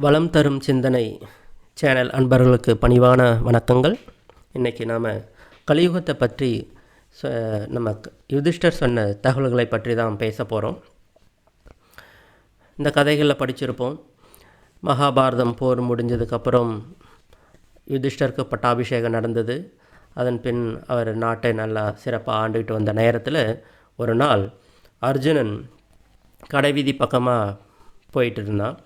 வளம் தரும் சிந்தனை சேனல் அன்பர்களுக்கு பணிவான வணக்கங்கள். இன்றைக்கி நாம் கலியுகத்தை பற்றி நம்ம யுதிஷ்டர் சொன்ன தகவல்களை பற்றி தான் பேச போகிறோம். இந்த கதைகளில் படிச்சிருப்போம். மகாபாரதம் போர் முடிஞ்சதுக்கப்புறம் யுதிஷ்டருக்கு பட்டாபிஷேகம் நடந்தது. அதன் பின் அவர் நாட்டை நல்லா சிறப்பாக ஆண்டுகிட்டு வந்த நேரத்தில் ஒரு நாள் அர்ஜுனன் கடைவீதி பக்கமாக போயிட்டு இருந்தான்.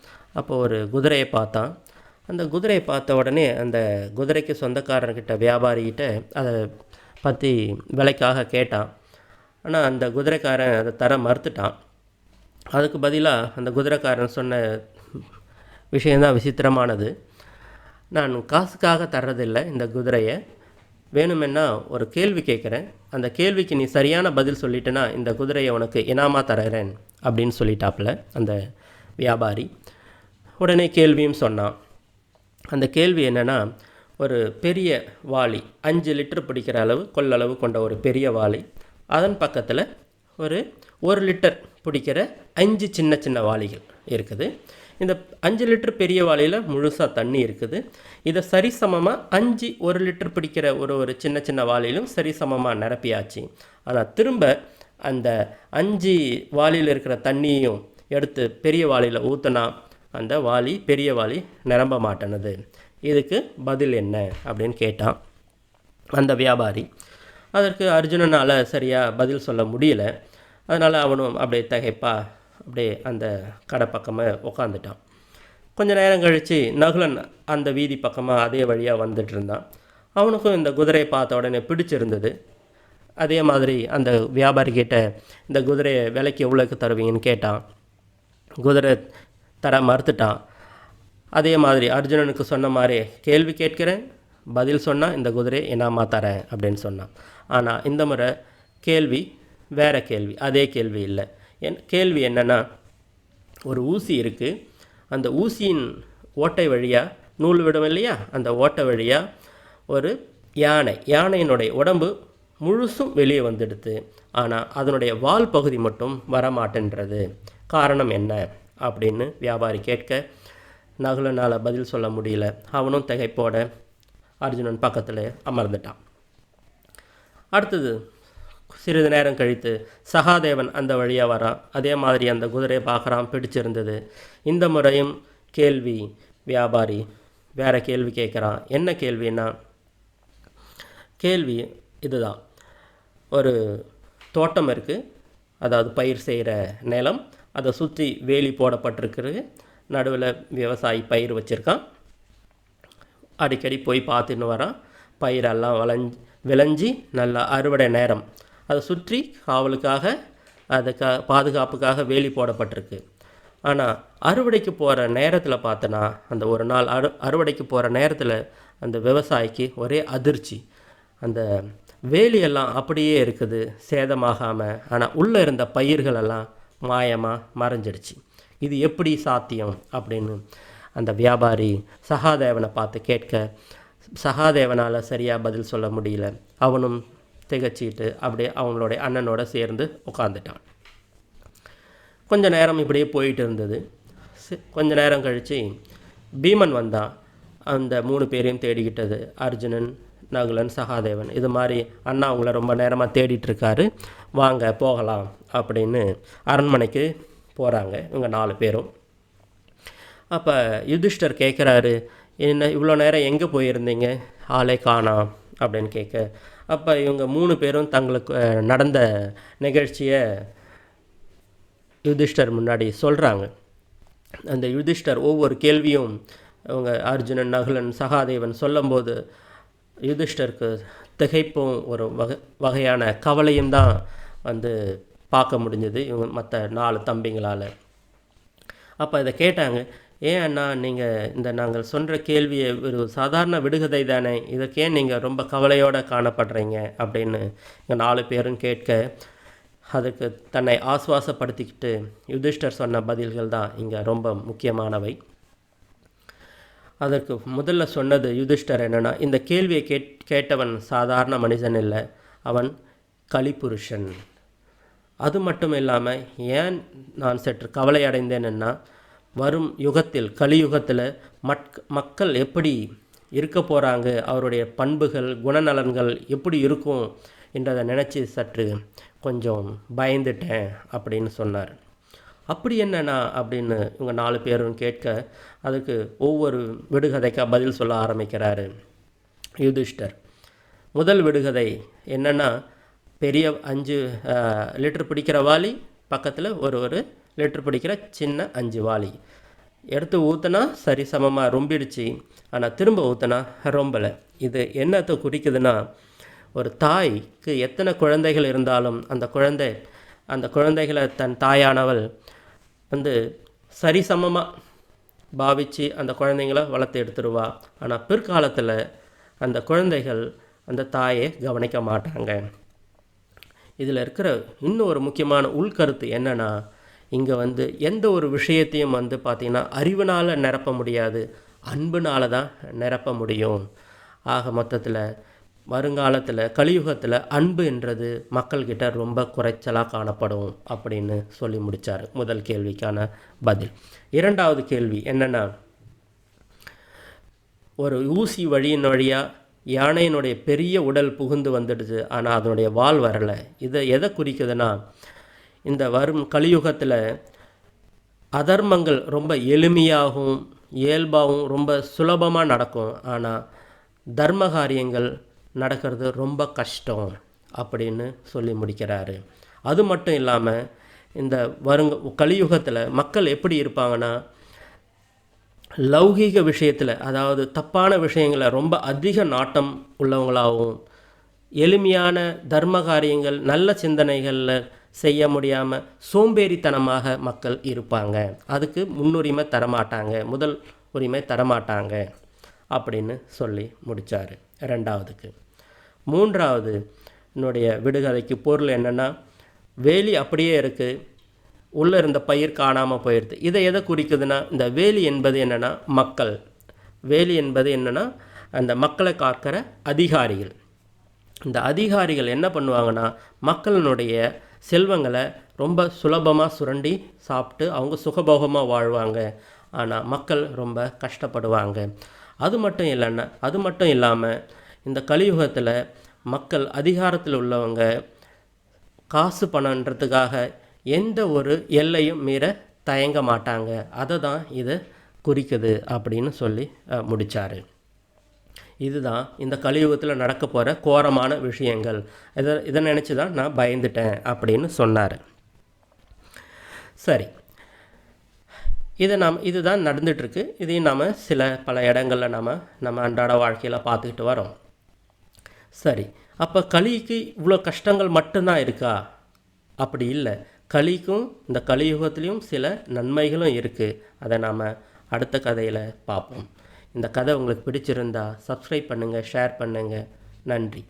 அப்போ ஒரு குதிரையை பார்த்தான். அந்த குதிரையை பார்த்த உடனே அந்த குதிரைக்கு சொந்தக்காரர்கிட்ட வியாபாரிகிட்ட அதை பற்றி விலைக்காக கேட்டான். ஆனால் அந்த குதிரைக்காரன் அதை தர மறுத்துட்டான். அதுக்கு பதிலாக அந்த குதிரைக்காரன் சொன்ன விஷயந்தான் விசித்திரமானது. நான் காசுக்காக தர்றதில்லை இந்த குதிரையை, வேணுமென்னா ஒரு கேள்வி கேட்குறேன், அந்த கேள்விக்கு நீ சரியான பதில் சொல்லிட்டேன்னா இந்த குதிரையை உனக்கு இனாமாக தர்றேன் அப்படின்னு சொல்லிட்டாப்புல அந்த வியாபாரி. உடனே கேள்வியும் சொன்னான். அந்த கேள்வி என்னென்னா, ஒரு பெரிய வாளி 5 லிட்டர் பிடிக்கிற அளவு கொள்ளளவு கொண்ட ஒரு பெரிய வாளி, அதன் பக்கத்தில் ஒரு 1 லிட்டர் பிடிக்கிற 5 சின்ன சின்ன வாளிகள் இருக்குது. இந்த 5 லிட்டர் பெரிய வாளியில் முழுசாக தண்ணி இருக்குது. இதை சரிசமமாக 5 1 லிட்டர் பிடிக்கிற ஒரு சின்ன சின்ன வாளியிலும் சரிசமமாக நிரப்பியாச்சு. ஆனால் திரும்ப அந்த 5 வாளியில் இருக்கிற தண்ணியையும் எடுத்து பெரிய வாளியில் ஊற்றினா அந்த வாளி பெரிய வாளி நிரம்ப மாட்டேனது. இதுக்கு பதில் என்ன அப்படின்னு கேட்டான் அந்த வியாபாரி. அதற்கு அர்ஜுனனால் சரியாக பதில் சொல்ல முடியல. அதனால் அவனும் அப்படியே திகைப்பா அப்படியே அந்த கடை பக்கமாக உக்காந்துட்டான். கொஞ்சம் நேரம் கழித்து நகுலன் அந்த வீதி பக்கமாக அதே வழியாக வந்துட்டு இருந்தான். அவனுக்கும் இந்த குதிரையை பார்த்த உடனே பிடிச்சிருந்தது. அதே மாதிரி அந்த வியாபாரிக்கிட்ட இந்த குதிரையை விலைக்கு எவ்வளோக்கு தருவீங்கன்னு கேட்டான். குதிரை தர மறுத்துட்டான். அதே மாதிரி அர்ஜுனனுக்கு சொன்ன மாதிரி கேள்வி கேட்கிறேன், பதில் சொன்னால் இந்த குதிரையை இனாமா தரேன் அப்படின்னு சொன்னான். ஆனால் இந்த முறை கேள்வி வேறு கேள்வி, அதே கேள்வி இல்லை. கேள்வி என்னென்னா, ஒரு ஊசி இருக்குது, அந்த ஊசியின் ஓட்டை வழியாக நூல் விடும் இல்லையா, அந்த ஓட்டை வழியாக ஒரு யானையினுடைய உடம்பு முழுசும் வெளியே வந்துடுது. ஆனால் அதனுடைய வால் பகுதி மட்டும் வரமாட்டேன்றது. காரணம் என்ன அப்படின்னு வியாபாரி கேட்க நகுலனால் பதில் சொல்ல முடியல. அவனும் திகைப்போட அர்ஜுனன் பக்கத்தில் அமர்ந்துட்டான். அடுத்தது சிறிது நேரம் கழித்து சகாதேவன் அந்த வழியாக வரான். அதே மாதிரி அந்த குதிரையை பார்க்குறான், பிடிச்சிருந்தது. இந்த முறையும் கேள்வி வியாபாரி வேறு கேள்வி கேட்குறான். என்ன கேள்வின்னா, கேள்வி இதுதான். ஒரு தோட்டம் இருக்குது, அதாவது பயிர் செய்கிற நிலம், அதை சுற்றி வேலி போடப்பட்டிருக்கிறது. நடுவில் விவசாயி பயிர் வச்சுருக்கான். அடிக்கடி போய் பார்த்துன்னு வரான். பயிரெல்லாம் விளைஞ்சி நல்லா அறுவடை நேரம். அதை சுற்றி காவலுக்காக பாதுகாப்புக்காக வேலி போடப்பட்டிருக்கு. ஆனால் அறுவடைக்கு போகிற நேரத்தில் பார்த்தோன்னா, அந்த ஒரு நாள் அறுவடைக்கு போகிற நேரத்தில் அந்த விவசாயிக்கு ஒரே அதிர்ச்சி. அந்த வேலியெல்லாம் அப்படியே இருக்குது, சேதமாகாமல். ஆனால் உள்ளே இருந்த பயிர்களெல்லாம் மாயமாக மறைஞ்சிடுச்சு. இது எப்படி சாத்தியம் அப்படின்னு அந்த வியாபாரி சகாதேவனை பார்த்து கேட்க, சகாதேவனால் சரியாக பதில் சொல்ல முடியல. அவனும் திகச்சிட்டு அப்படியே அவங்களுடைய அண்ணனோட சேர்ந்து உட்காந்துட்டான். கொஞ்ச நேரம் இப்படியே போயிட்டு இருந்தது. கொஞ்ச நேரம் கழித்து பீமன் வந்தான். அந்த 3 பேரையும் தேடிக்கிட்டது. அர்ஜுனன், நகுலன், சகாதேவன். இது மாதிரி அண்ணா அவங்கள ரொம்ப நேரமாக தேடிட்டுருக்காரு, வாங்க போகலாம் அப்படின்னு அரண்மனைக்கு போகிறாங்க இவங்க 4 பேரும். அப்போ யுதிஷ்டர் கேட்குறாரு, என்ன இவ்வளோ நேரம் எங்கே போயிருந்தீங்க, ஆளே காணாம் அப்படின்னு கேட்க, அப்போ இவங்க 3 பேரும் தங்களுக்கு நடந்த நிகழ்ச்சியை யுதிஷ்டர் முன்னாடி சொல்கிறாங்க. அந்த யுதிஷ்டர் ஒவ்வொரு கேள்வியும் அவங்க அர்ஜுனன், நகுலன், சகாதேவன் சொல்லும்போது யுதிஷ்டருக்கு திகைப்பும் ஒரு வகையான கவலையும் தான் பார்க்க முடிஞ்சது இவங்க மற்ற 4 தம்பிங்களால். அப்போ இதை கேட்டாங்க, ஏன் அண்ணா நீங்கள் நாங்கள் சொல்கிற கேள்வியை ஒரு சாதாரண விடுகதை தானே, இதற்கே நீங்கள் ரொம்ப கவலையோடு காணப்படுறீங்க அப்படின்னு இங்கே 4 பேரும் கேட்க, அதுக்கு தன்னை ஆசுவாசப்படுத்திக்கிட்டு யுதிஷ்டர் சொன்ன பதில்கள் தான் இங்கே ரொம்ப முக்கியமானவை. அதற்கு முதல்ல சொன்னது யுதிஷ்டர் என்னென்னா, இந்த கேள்வியை கேட்டவன் சாதாரண மனிதன் இல்லை, அவன் கலிபுருஷன். அது மட்டும் இல்லாமல் ஏன் நான் சற்று கவலை அடைந்தேன்னா, வரும் யுகத்தில் கலியுகத்தில் மக்கள் எப்படி இருக்க போகிறாங்க, அவருடைய பண்புகள் குணநலன்கள் எப்படி இருக்கும் என்றதை நினச்சி சற்று கொஞ்சம் பயந்துட்டேன் அப்படின்னு சொன்னார். அப்படி என்னண்ணா அப்படின்னு இவங்க 4 பேரும் கேட்க, அதுக்கு ஒவ்வொரு விடுகதைக்காக பதில் சொல்ல ஆரம்பிக்கிறாரு யுதிஷ்டர். முதல் விடுகதை என்னென்னா, பெரிய 5 லிட்டர் பிடிக்கிற வாளி பக்கத்தில் ஒரு லிட்டர் பிடிக்கிற சின்ன 5 வாளி எடுத்து ஊற்றுனா சரி சமமாக ரொம்பிடுச்சு, ஆனால் திரும்ப ஊற்றுனா ரொம்பலை. இது என்னத்தை குறிக்குதுன்னா, ஒரு தாய்க்கு எத்தனை குழந்தைகள் இருந்தாலும் அந்த குழந்தைகளை தன் தாயானவள் சரிசமமாக பாவித்து அந்த குழந்தைங்கள வளர்த்து எடுத்துருவா. ஆனால் பிற்காலத்தில் அந்த குழந்தைகள் அந்த தாயை கவனிக்க மாட்டாங்க. இதில் இருக்கிற இன்னும் ஒரு முக்கியமான உள்கருத்து என்னென்னா, இங்கே எந்த ஒரு விஷயத்தையும் பார்த்திங்கன்னா அறிவினால் நிரப்ப முடியாது, அன்புனால தான் நிரப்ப முடியும். ஆக மொத்தத்தில் வருங்காலத்தில் கலியுகத்தில் அன்பு என்றது மக்கள்கிட்ட ரொம்ப குறைச்சலாக காணப்படும் அப்படின்னு சொல்லி முடித்தார் முதல் கேள்விக்கான பதில். இரண்டாவது கேள்வி என்னென்னா, ஒரு ஊசி வழியின் வழியாக யானையினுடைய பெரிய உடல் புகுந்து வந்துடுது, ஆனால் அதனுடைய வால் வரலை. இதை எதை குறிக்குதுன்னா, இந்த வரும் கலியுகத்தில் அதர்மங்கள் ரொம்ப எளிமையாகவும் இயல்பாகவும் ரொம்ப சுலபமாக நடக்கும், ஆனால் தர்ம காரியங்கள் நடக்கிறது ரொம்ப கஷ்டம் அப்படின்னு சொல்லி முடிக்கிறாரு. அது மட்டும் இல்லாமல் இந்த கலியுகத்தில் மக்கள் எப்படி இருப்பாங்கன்னா, லௌகீக விஷயத்தில், அதாவது தப்பான விஷயங்களை ரொம்ப அதிக நாட்டம் உள்ளவங்களாகவும், எளிமையான தர்ம காரியங்கள் நல்ல சிந்தனைகளில் செய்ய முடியாமல் சோம்பேறித்தனமாக மக்கள் இருப்பாங்க. அதுக்கு முன்னுரிமை தரமாட்டாங்க, முதல் உரிமை தரமாட்டாங்க அப்படின்னு சொல்லி முடித்தார் ரெண்டாவதுக்கு. மூன்றாவது என்னுடைய விடுகதைக்கு பொருள் என்னென்னா, வேலி அப்படியே இருக்குது, உள்ளே இருந்த பயிர் காணாமல் போயிடுது. இதை எதை குறிக்குதுன்னா, இந்த வேலி என்பது என்னென்னா மக்கள். வேலி என்பது என்னென்னா அந்த மக்களை காக்கிற அதிகாரிகள். இந்த அதிகாரிகள் என்ன பண்ணுவாங்கன்னா, மக்களினுடைய செல்வங்களை ரொம்ப சுலபமாக சுரண்டி சாப்பிட்டு அவங்க சுகபோகமாக வாழ்வாங்க. ஆனால் மக்கள் ரொம்ப கஷ்டப்படுவாங்க. அது மட்டும் இல்லாமல் இந்த கலியுகத்தில் மக்கள் அதிகாரத்தில் உள்ளவங்க காசு பணன்றதுக்காக எந்த ஒரு எல்லையும் மீற தயங்க மாட்டாங்க. அதை தான் இதை குறிக்குது அப்படின்னு சொல்லி முடித்தார். இதுதான் இந்த கலியுகத்தில் நடக்க போகிற கோரமான விஷயங்கள். இதை நினச்சி தான் நான் பயந்துட்டேன் அப்படின்னு சொன்னார். சரி, இதுதான் நடந்துகிட்ருக்கு. இதையும் நாம் பல இடங்களில் நம்ம அன்றாட வாழ்க்கையில் பார்த்துக்கிட்டு வரோம். சரி, அப்போ கலிக்கு இவ்வளோ கஷ்டங்கள் மட்டும்தான் இருக்கா? அப்படி இல்லை. கலிக்கும் இந்த கலியுகத்துலேயும் சில நன்மைகளும் இருக்குது. அதை நாம் அடுத்த கதையில் பார்ப்போம். இந்த கதை உங்களுக்கு பிடிச்சிருந்தா சப்ஸ்கிரைப் பண்ணுங்கள், ஷேர் பண்ணுங்கள். நன்றி.